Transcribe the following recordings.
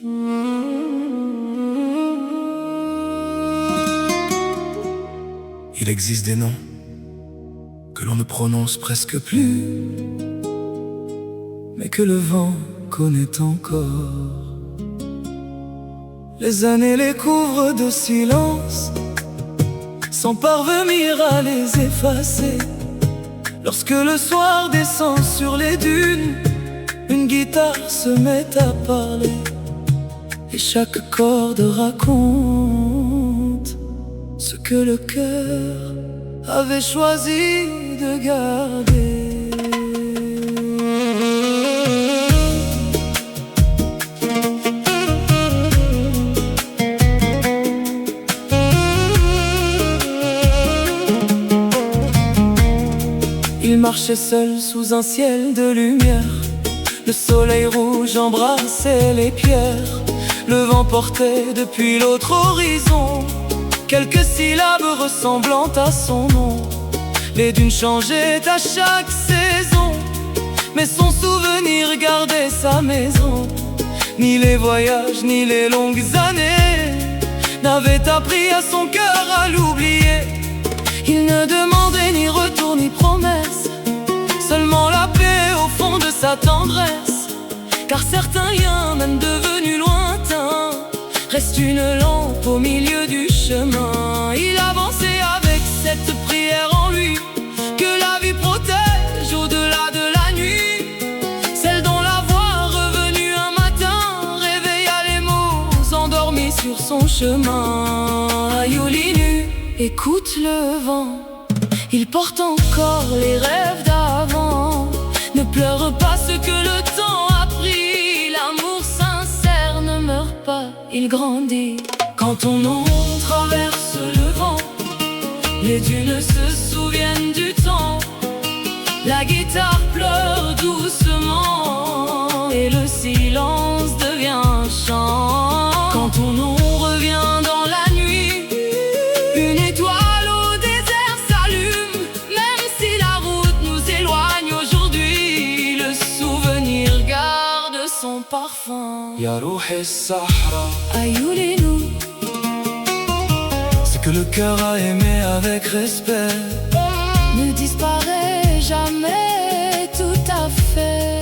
Il existe des noms que l'on ne prononce presque plus, mais que le vent connaît encore. Les années les couvrent de silence, sans parvenir à les effacer. Lorsque le soir descend sur les dunes, une guitare se met à parler, et chaque corde raconte ce que le cœur avait choisi de garder. Il marchait seul sous un ciel de lumière. Le soleil rouge embrassait les pierres. Le vent portait depuis l'autre horizon quelques syllabes ressemblant à son nom. Les dunes changeaient à chaque saison, mais son souvenir gardait sa maison. Ni les voyages, ni les longues années n'avaient appris à son cœur à l'oublier. Il ne demandait ni retour ni promesse, seulement la paix au fond de sa tendresse. Car certains liens, même devenus lointains, restent une lampe au milieu du chemin. Il avançait avec cette prière en lui, que la vie protège au-delà de la nuit. Celle dont la voix revenue un matin réveilla les mots endormis sur son chemin. Ayoulinu, écoute le vent, il porte encore les rêves d'avant. Ne pleure pas ce que le temps a pris. L'amour sincère ne meurt pas, il grandit. Quand ton nom traverse le vent, les dunes se souviennent du temps. La guitare pleure doucement et le silence devient un chant. Quand ton nom revient dans la nuit, une étoile au désert s'allume. Même si la route nous éloigne aujourd'hui, le souvenir garde son parfum. Ya Rouh Sahra, Ayoulinu, ce que le cœur a aimé avec respect ne disparaît jamais tout à fait.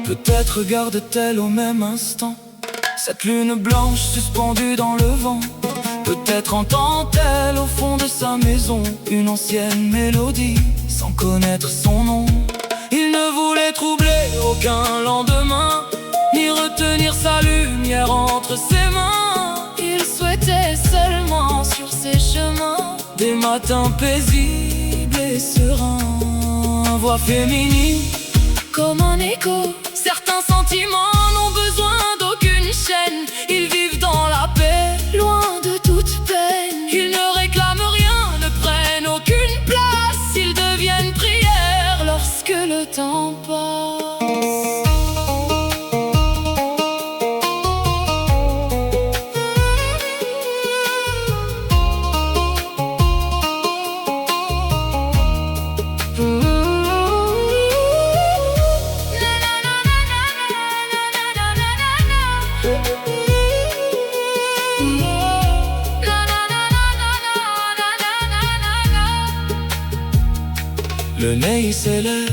peut-être garde-t-elle au même instant cette lune blanche suspendue dans le vent. Peut-être entend-elle au fond de sa maison une ancienne mélodie sans connaître son nom. Il ne voulait troubler aucun lendemain, ni retenir sa lumière entre ses mains. Il souhaitait seulement sur ses chemins Des matins paisibles et sereins. Voix féminine comme un écho. Certains sentiments n'ont besoin d'aucune chaîne. Ils vivent dans la paix, loin de toute peine. Ils ne réclament rien, ne prennent aucune place. Ils deviennent prière lorsque le temps passe. Le ney s'élève,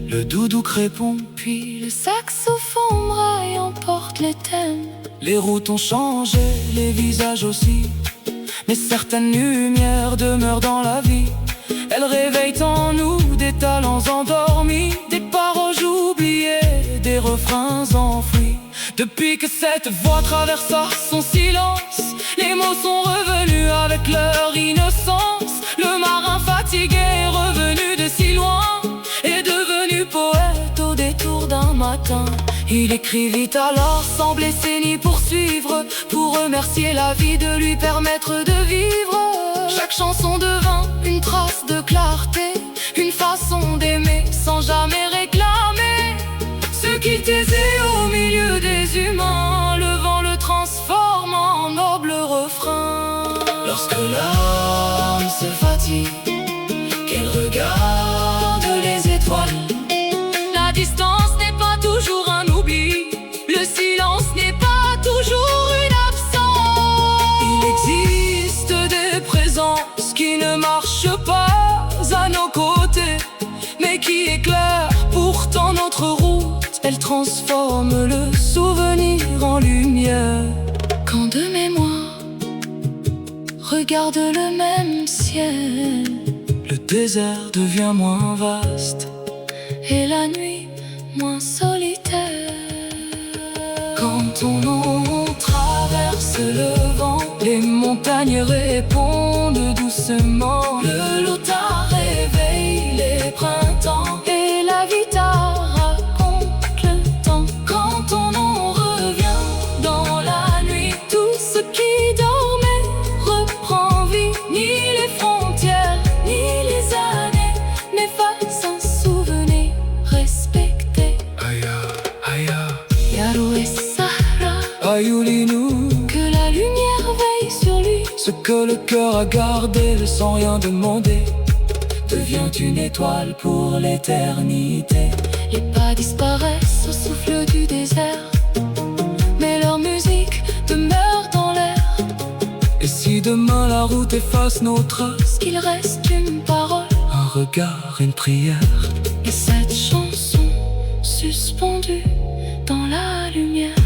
le doudouk répond, Puis le saxophone braille emporte les thèmes. les routes ont changé, les visages aussi, mais certaines lumières demeurent dans la vie. Elles réveillent en nous des talents endormis, des paroles oubliées, des refrains enfouis. Depuis que cette voix traversa son silence, les mots sont revenus avec leur innocence. Le marin fatigué est revenu de si loin, est devenu poète au détour d'un matin. Il écrivit alors sans blesser ni poursuivre, pour remercier la vie de lui permettre de vivre. Chaque chanson devint une trace de clarté, une façon d'aimer sans jamais réclamer. Ce qui taisait au milieu des humains, le vent le transforme en noble refrain. Lorsque l'âme se fatigue, qu'elle regarde les étoiles, La distance n'est pas toujours un oubli. elle transforme le souvenir en lumière. Quand deux mémoires regardent le même ciel, le désert devient moins vaste et la nuit moins solitaire. Quand ton nom traverse le vent, les montagnes répondent doucement. Le lotard réveille les printemps et la vie raconte le temps. Quand ton nom revient dans la nuit, tout ce qui dormait reprend vie. Ni les frontières, ni les années n'effacent un souvenir respecté. Aya, aya, Yaro et Sahara, Ayoulinou, que la lumière veille sur lui. ce que le cœur a gardé sans rien demander devient une étoile pour l'éternité. Les pas disparaissent au souffle du désert, mais leur musique demeure dans l'air. Et si demain la route efface nos traces, Qu'il reste une parole, un regard, une prière, et cette chanson suspendue dans la lumière.